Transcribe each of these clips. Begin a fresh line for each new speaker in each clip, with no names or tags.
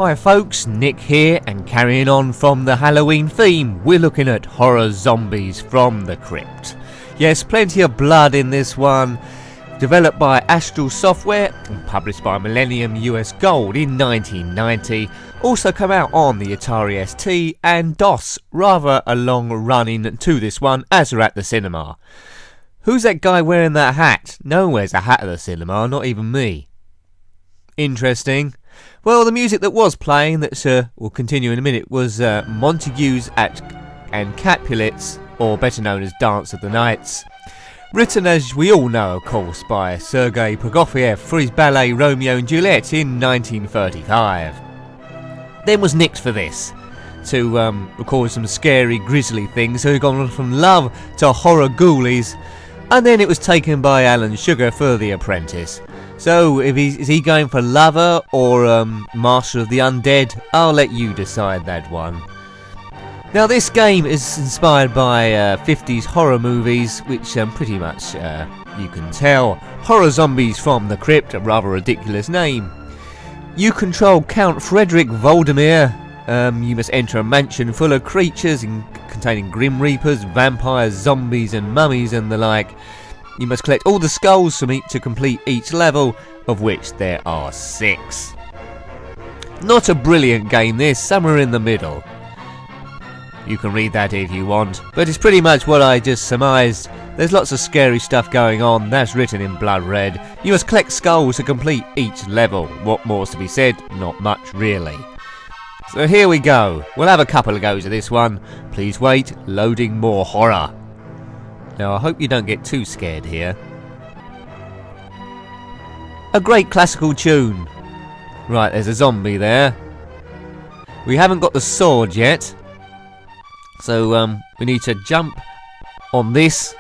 Hi folks, Nick here, and carrying on from the Halloween theme, we're looking at horror zombies from the crypt. Yes, plenty of blood in this one, developed by Astral Software and published by Millennium US Gold in 1990. Also come out on the Atari ST and DOS, rather a long run in to this one as we're at the cinema. Who's that guy wearing that hat? No one wears a hat at the cinema, not even me. Interesting. Well, the music that was playing, that we'll continue in a minute, was Montagues and Capulets, or better known as Dance of the Nights. Written, as we all know, of course, by Sergei Prokofiev for his ballet Romeo and Juliet in 1935. Then was nicked for this, to record some scary, grisly things, so he gone from love to horror ghoulies, and then it was taken by Alan Sugar for The Apprentice. So, is he going for Lover or Master of the Undead? I'll let you decide that one. Now, this game is inspired by 50s horror movies, which pretty much you can tell. Horror Zombies from the Crypt, a rather ridiculous name. You control Count Frederick Voldemir. You must enter a mansion full of creatures containing Grim Reapers, vampires, zombies and mummies and the like. You must collect all the skulls to complete each level, of which there are 6. Not a brilliant game this, somewhere in the middle. You can read that if you want, but it's pretty much what I just surmised. There's lots of scary stuff going on, that's written in blood red. You must collect skulls to complete each level. What more's to be said? Not much really. So here we go. We'll have a couple of goes at this one. Please wait, loading more horror. Now I hope you don't get too scared here. A great classical tune. Right, there's a zombie there. We haven't got the sword yet. So we need to jump on this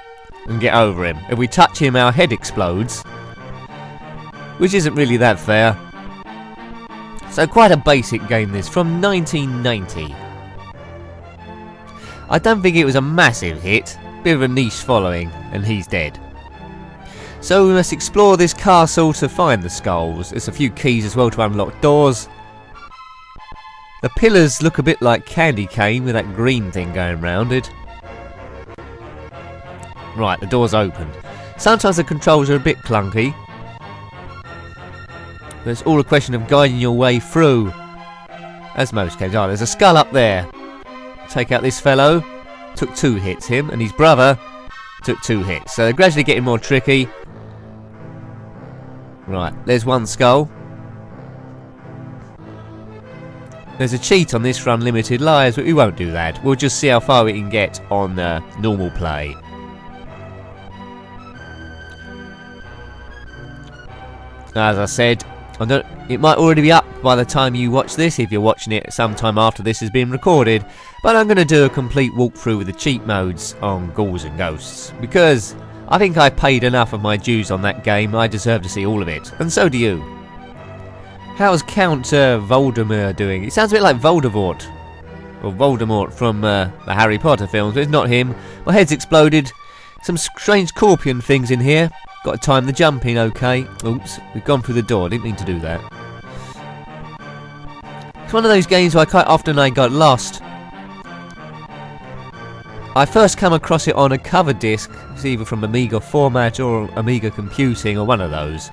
and get over him. If we touch him, our head explodes, which isn't really that fair. So quite a basic game this, from 1990. I don't think it was a massive hit. Bit of a niche following, and he's dead. So we must explore this castle to find the skulls. There's a few keys as well to unlock doors. The pillars look a bit like candy cane with that green thing going round it. Right, the door's opened. Sometimes the controls are a bit clunky, but it's all a question of guiding your way through, as most games are. There's a skull up there. Take out this fellow. Took 2 hits, him, and his brother took 2 hits. So they're gradually getting more tricky. Right, there's one skull. There's a cheat on this for unlimited lives, but we won't do that. We'll just see how far we can get on normal play. As I said, it might already be up by the time you watch this, if you're watching it sometime after this has been recorded, but I'm going to do a complete walkthrough with the cheat modes on Ghouls and Ghosts, because I think I paid enough of my dues on that game. I deserve to see all of it, and so do you. How's Count Voldemir doing? It sounds a bit like Voldemort, or Voldemort from the Harry Potter films, but it's not him. My head's exploded. Some strange scorpion things in here. Got to time the jump in, okay. Oops, we've gone through the door, didn't mean to do that. It's one of those games where quite often I got lost. I first come across it on a cover disc. It's either from Amiga Format or Amiga Computing, or one of those.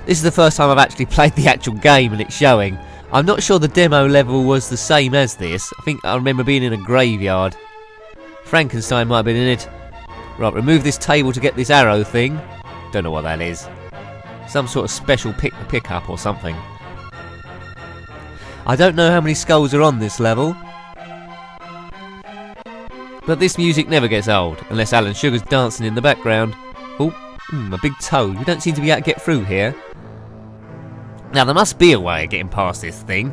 This is the first time I've actually played the actual game and it's showing. I'm not sure the demo level was the same as this. I think I remember being in a graveyard. Frankenstein might have been in it. Right, remove this table to get this arrow thing. Don't know what that is. Some sort of special pickup or something. I don't know how many skulls are on this level, but this music never gets old, unless Alan Sugar's dancing in the background. Oh, a big toad. We don't seem to be able to get through here. Now, there must be a way of getting past this thing.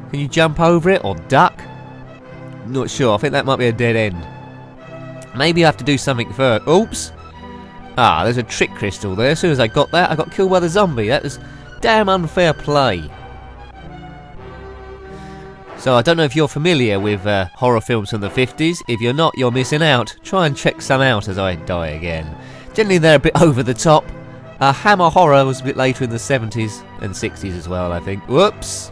Can you jump over it or duck? Not sure. I think that might be a dead end. Maybe I have to do something first. Oops. Ah, there's a trick crystal there. As soon as I got that, I got killed by the zombie. That was damn unfair play. So I don't know if you're familiar with horror films from the 50s. If you're not, you're missing out. Try and check some out as I die again. Generally they're a bit over the top. Hammer Horror was a bit later in the 70s and 60s as well, I think. Whoops!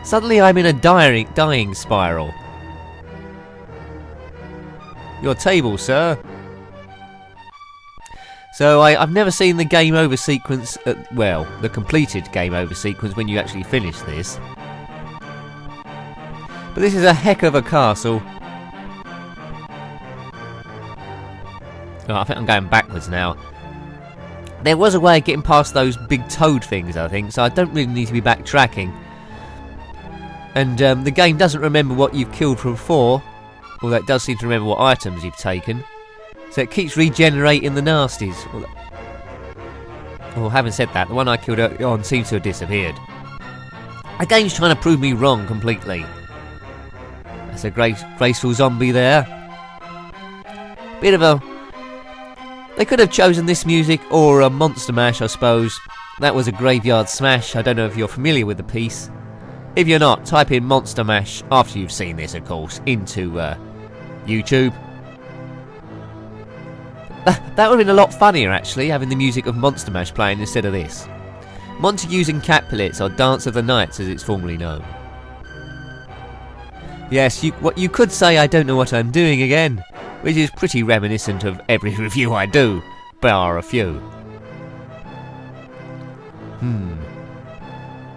Suddenly I'm in a dying spiral. Your table, sir. So I've never seen the game over sequence, well, the completed game over sequence when you actually finish this. But this is a heck of a castle. Oh, I think I'm going backwards now. There was a way of getting past those big toad things, I think, so I don't really need to be backtracking. And the game doesn't remember what you've killed from before, although it does seem to remember what items you've taken. So it keeps regenerating the nasties. Well, having said that, the one I killed early on seems to have disappeared. The game's trying to prove me wrong completely. That's a graceful zombie there. Bit of a... They could have chosen this music or a Monster Mash, I suppose. That was a Graveyard Smash. I don't know if you're familiar with the piece. If you're not, type in Monster Mash, after you've seen this, of course, into YouTube. That would have been a lot funnier, actually, having the music of Monster Mash playing instead of this. Montagues and Capulets, or Dance of the Knights, as it's formerly known. Yes, what you could say I don't know what I'm doing again, which is pretty reminiscent of every review I do, bar a few.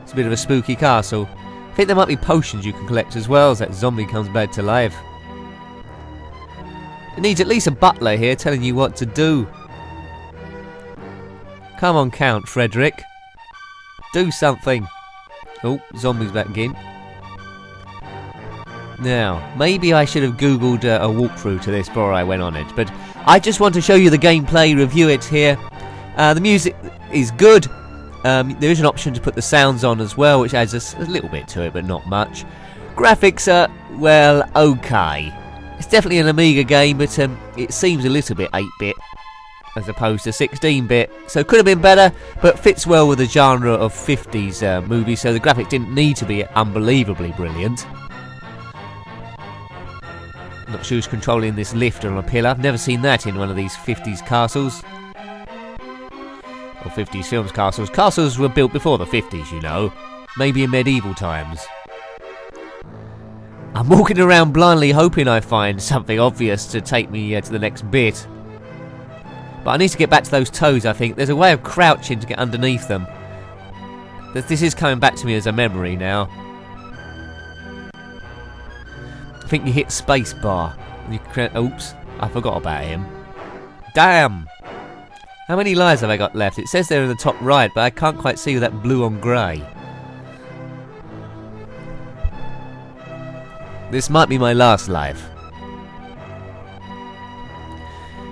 It's a bit of a spooky castle. I think there might be potions you can collect as well as that zombie comes back to life. It needs at least a butler here telling you what to do. Come on, Count Frederick. Do something. Oh, zombies back in. Now, maybe I should have googled a walkthrough to this before I went on it, but I just want to show you the gameplay, review it here. The music is good. There is an option to put the sounds on as well, which adds a little bit to it, but not much. Graphics are, well, okay. It's definitely an Amiga game, but it seems a little bit 8-bit as opposed to 16-bit, so it could have been better, but fits well with the genre of 50s movies, so the graphics didn't need to be unbelievably brilliant. I'm not sure who's controlling this lift on a pillar. I've never seen that in one of these 50s castles. Or 50s films castles. Castles were built before the 50s, you know. Maybe in medieval times. I'm walking around blindly hoping I find something obvious to take me to the next bit. But I need to get back to those toes, I think. There's a way of crouching to get underneath them. This is coming back to me as a memory now. I think you hit space bar. Oops, I forgot about him. Damn! How many lives have I got left? It says there in the top right, but I can't quite see that blue on grey. This might be my last life.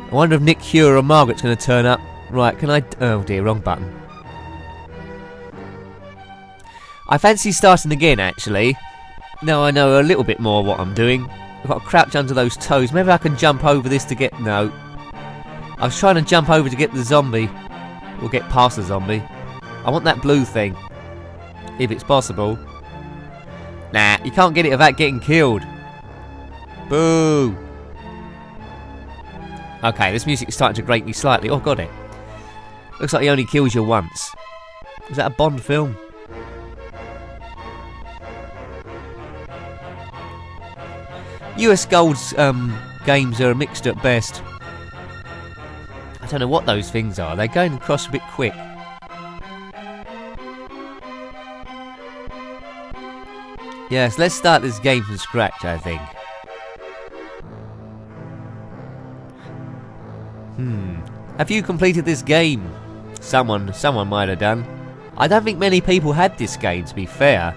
I wonder if Nick Cure or Margaret's going to turn up. Right, can I... Oh dear, wrong button. I fancy starting again, actually. Now I know a little bit more what I'm doing. I've got to crouch under those toes. Maybe I can jump over this to get... No. I was trying to jump over to get the zombie. Or get past the zombie. I want that blue thing. If it's possible. Nah, you can't get it without getting killed. Boo! Okay, this music is starting to grate me slightly. Oh, got it. Looks like he only kills you once. Is that a Bond film? US Gold's games are mixed at best. I don't know what those things are. They're going across a bit quick. Yes, let's start this game from scratch, I think. Have you completed this game? Someone might have done. I don't think many people had this game, to be fair.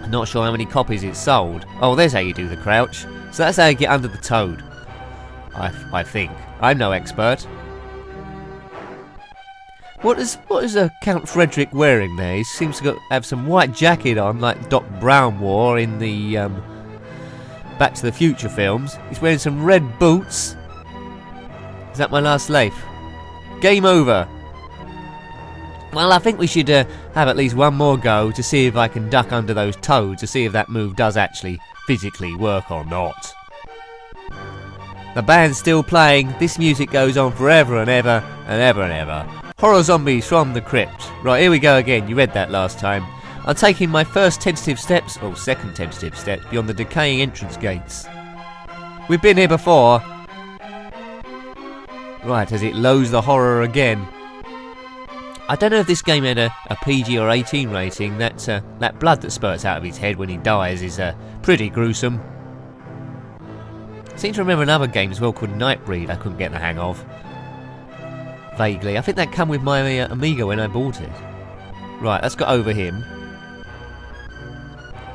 I'm not sure how many copies it sold. Oh, there's how you do the crouch. So that's how you get under the toad. I think. I'm no expert. What is Count Frederick wearing there? He seems to have some white jacket on, like Doc Brown wore in the Back to the Future films. He's wearing some red boots. Is that my last life? Game over. Well, I think we should have at least one more go to see if I can duck under those toads to see if that move does actually physically work or not. The band's still playing. This music goes on forever and ever. and ever. Horror Zombies from the Crypt. Right, here we go again. You read that last time. I'm taking my first tentative steps, or second tentative steps, beyond the decaying entrance gates. We've been here before. Right, as it lows the horror again. I don't know if this game had a PG or 18 rating. That blood that spurts out of his head when he dies is pretty gruesome. I seem to remember another game as well called Nightbreed I couldn't get the hang of. Vaguely. I think that came with my Amiga when I bought it. Right, let's go over him.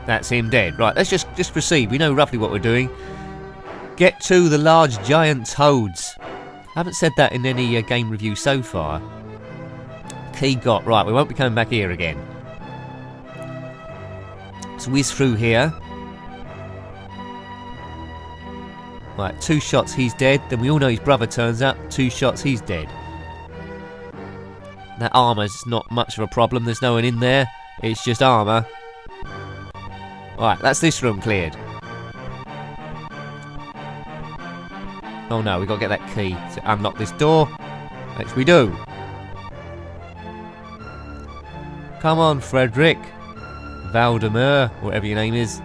That's him dead. Right, let's just proceed. We know roughly what we're doing. Get to the large giant toads. I haven't said that in any game review so far. Key got. Right, we won't be coming back here again. Let's whiz through here. Right, 2 shots, he's dead. Then we all know his brother turns up. 2 shots, he's dead. That armour's not much of a problem. There's no one in there. It's just armour. Right, that's this room cleared. Oh no, we've got to get that key to unlock this door. Which we do. Come on, Frederick. Valdemar, whatever your name is.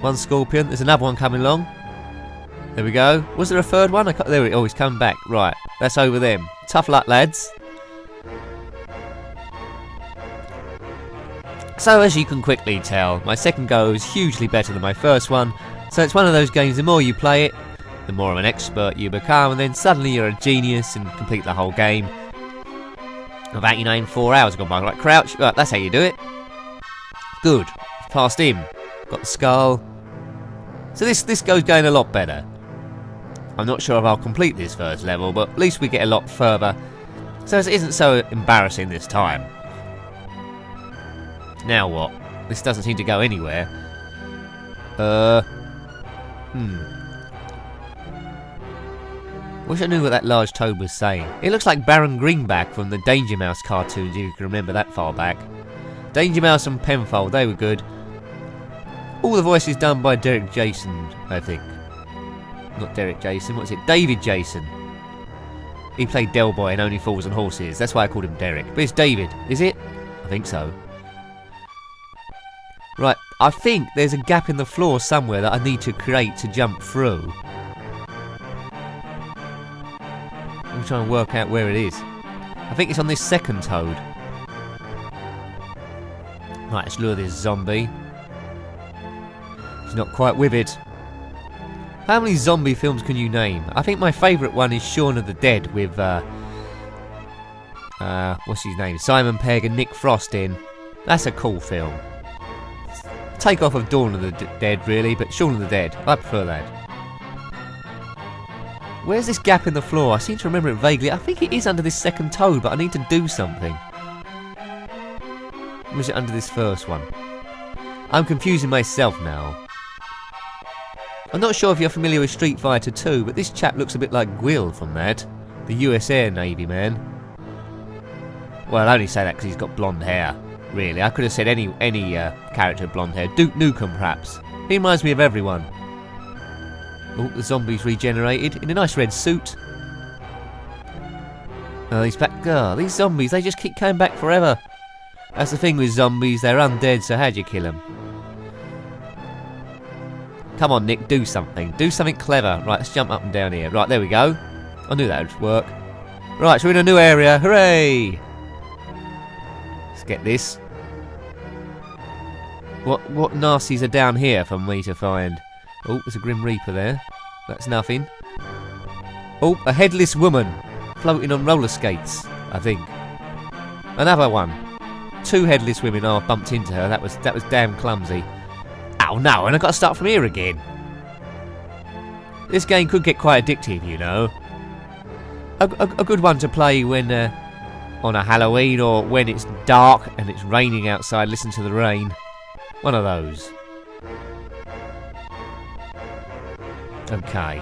1 scorpion. There's another one coming along. There we go. Was there a third one? There we go. Oh, he's coming back. Right, that's over them. Tough luck, lads. So, as you can quickly tell, my second go is hugely better than my first one. So it's one of those games, the more you play it, the more of an expert you become, and then suddenly you're a genius and complete the whole game. About 4 hours gone by. Like, crouch. Right, that's how you do it. Good. Past him. Got the skull. So this goes going a lot better. I'm not sure if I'll complete this first level, but at least we get a lot further. So it isn't so embarrassing this time. Now what? This doesn't seem to go anywhere. Wish I knew what that large toad was saying. It looks like Baron Greenback from the Danger Mouse cartoons, if you can remember that far back. Danger Mouse and Penfold, they were good. All the voices done by Derek Jason, I think. Not Derek Jason, what's it? David Jason. He played Del Boy in Only Fools and Horses. That's why I called him Derek. But it's David, is it? I think so. Right, I think there's a gap in the floor somewhere that I need to create to jump through. I'm trying to work out where it is. I think it's on this second toad. Right, let's lure this zombie. He's not quite with it. How many zombie films can you name? I think my favourite one is Shaun of the Dead with, what's his name? Simon Pegg and Nick Frost in. That's a cool film. Take off of Dawn of the Dead, really, but Shaun of the Dead. I prefer that. Where's this gap in the floor? I seem to remember it vaguely. I think it is under this second toad, but I need to do something. Or is it under this first one? I'm confusing myself now. I'm not sure if you're familiar with Street Fighter 2, but this chap looks a bit like Gwill from that. The US Air Navy man. Well, I only say that because he's got blonde hair. Really, I could have said any character with blonde hair. Duke Nukem, perhaps. He reminds me of everyone. Oh, the zombie's regenerated in a nice red suit. Oh, he's back. Oh, these zombies, they just keep coming back forever. That's the thing with zombies, they're undead, so how'd you kill them? Come on, Nick, do something. Do something clever. Right, let's jump up and down here. Right, there we go. I knew that would work. Right, so we're in a new area. Hooray! Let's get this. What nasties are down here for me to find? Oh, there's a Grim Reaper there. That's nothing. Oh, a headless woman floating on roller skates, I think. Another one. 2 headless women. Oh, I bumped into her. That was damn clumsy. Oh no, and I've got to start from here again. This game could get quite addictive, you know. A good one to play when on a Halloween or when it's dark and it's raining outside. Listen to the rain. One of those. Okay.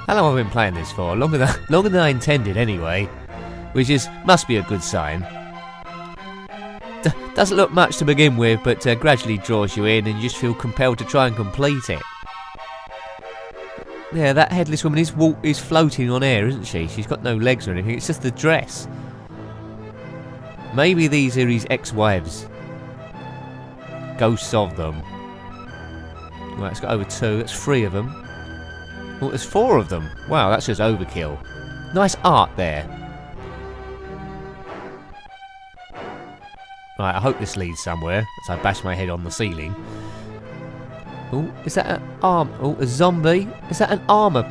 How long have I been playing this for? Longer than I intended anyway. Which must be a good sign. Doesn't look much to begin with, but gradually draws you in and you just feel compelled to try and complete it. Yeah, that headless woman is floating on air, isn't she? She's got no legs or anything, it's just the dress. Maybe these are his ex-wives. Ghosts of them. Right, it's got over 2, that's 3 of them. Oh, there's 4 of them. Wow, that's just overkill. Nice art there. Right, I hope this leads somewhere, as I bash my head on the ceiling. Oh, is that an arm? Oh, a zombie? Is that an armour?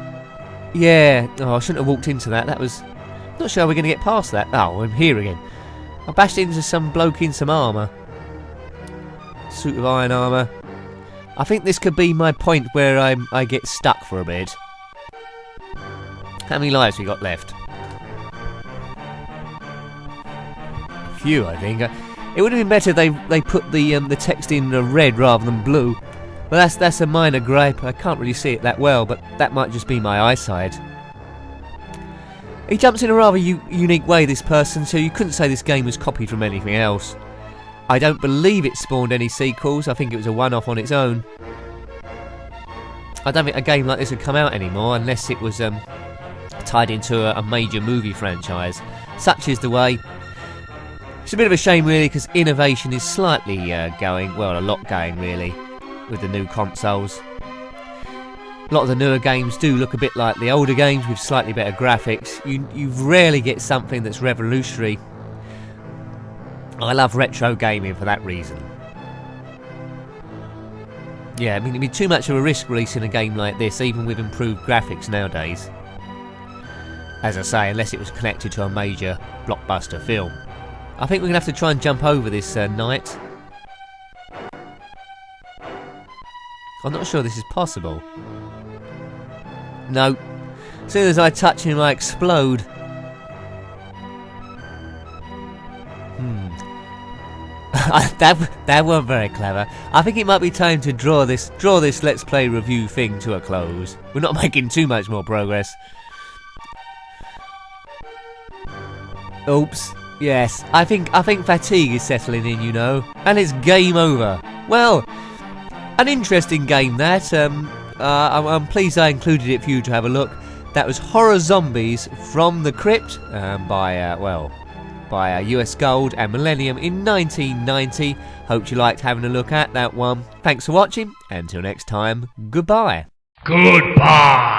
Yeah. Oh, I shouldn't have walked into that. That was... Not sure how we're going to get past that. Oh, I'm here again. I bashed into some bloke in some armour. Suit of iron armour. I think this could be my point where I get stuck for a bit. How many lives we got left? A few, I think. It would have been better if they put the text in red rather than blue. But that's a minor gripe. I can't really see it that well, but that might just be my eyesight. He jumps in a rather unique way, this person, so you couldn't say this game was copied from anything else. I don't believe it spawned any sequels. I think it was a one-off on its own. I don't think a game like this would come out anymore unless it was tied into a major movie franchise. Such is the way. It's a bit of a shame, really, because innovation is slightly going, well, a lot going, really, with the new consoles. A lot of the newer games do look a bit like the older games with slightly better graphics. You rarely get something that's revolutionary. I love retro gaming for that reason. Yeah, I mean, it'd be too much of a risk releasing a game like this, even with improved graphics nowadays. As I say, unless it was connected to a major blockbuster film. I think we're going to have to try and jump over this night. I'm not sure this is possible. No. As soon as I touch him, I explode. That wasn't very clever. I think it might be time to draw this Let's Play review thing to a close. We're not making too much more progress. Oops. Yes, I think fatigue is settling in, you know, and it's game over. Well, an interesting game that. I'm pleased I included it for you to have a look. That was Horror Zombies from the Crypt by US Gold and Millennium in 1990. Hope you liked having a look at that one. Thanks for watching. Until next time, goodbye.
Goodbye.